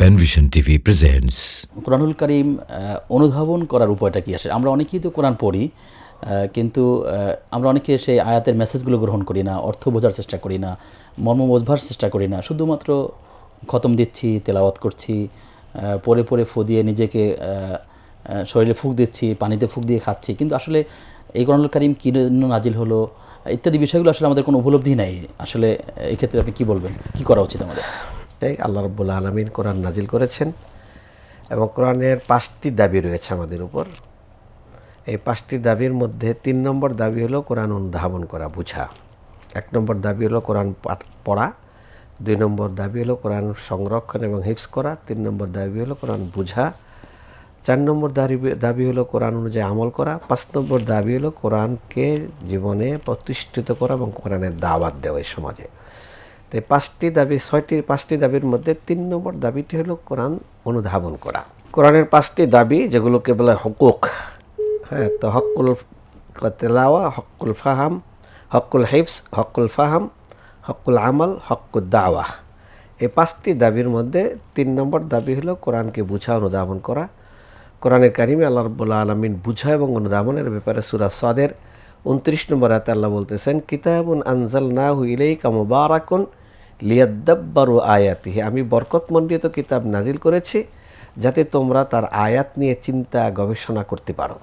পেনভিশন TV presents কোরআনুল কারীম অনুধাবন করার উপায়টা কি আসে? আমরা অনেকেই তো কোরআন পড়ি, কিন্তু আমরা অনেকে সেই আয়াতের মেসেজগুলো গ্রহণ করি না, অর্থ বোঝার চেষ্টা করি না, মর্ম বোঝবার চেষ্টা করি না, শুধুমাত্র খতম দিচ্ছি, তেলাওয়াত করছি, পরে পরে ফু দিয়ে নিজেকে শরীরে ফুঁক দিচ্ছি, পানিতে ফুঁক দিয়ে খাচ্ছি, কিন্তু আসলে এই কোরআনুল কারীম কী জন্য নাজিল হলো ইত্যাদি বিষয়গুলো আসলে আমাদের কোনো উপলব্ধি নাই। আসলে এই ক্ষেত্রে আপনি কী বলবেন, কী করা উচিত আমাদের? আল্লাহ রাব্বুল আলামিন কোরআন নাজিল করেছেন এবং কোরআনের 5টি দাবি রয়েছে আমাদের উপর। এই 5টি দাবির মধ্যে 3 নম্বর দাবি হলো কোরআন অনুধাবন করা, বুঝা। 1 নম্বর দাবি হলো কোরআন পড়া, 2 নম্বর দাবি হলো কোরআন সংরক্ষণ এবং হিফজ করা, 3 নম্বর দাবি হলো কোরআন বুঝা, 4 নম্বর দাবি হলো কোরআন অনুযায়ী আমল করা, 5 নম্বর দাবি হলো কোরআনকে জীবনে প্রতিষ্ঠিত করা এবং কোরআনের দাওয়াত দেওয়া এই সমাজে। তো এই 5টি দাবির মধ্যে 3 নম্বর দাবিটি হলো কোরআন অনুধাবন করা। কোরআনের 5টি দাবি যেগুলোকে বলে হুকুক, হ্যাঁ, তো Hochul তেলাওয়া, Hochul ফাহাম, Hochul হিফজ, Hochul ফাহাম, Hochul আমল, হকুল দাওয়া। এই 5টি দাবির মধ্যে 3 নম্বর দাবি হলো কোরআনকে বুঝা, অনুধাবন করা। কোরআনের কারিমে আল্লাহ রাব্বুল আলামিন বুঝা এবং অনুধাবনের ব্যাপারে সূরা সাদের 29 নম্বর আয়াতে আল্লাহ বলতেছেন, কিতাবুন আনজালনাহু ইলাইকা মুবারাকুন লিয়াদ্দাব্বারু আয়াতিহি, আমি বরকতমণ্ডিত কিতাব নাজিল করেছি যাতে তোমরা তার আয়াত নিয়ে চিন্তা গবেষণা করতে পারো।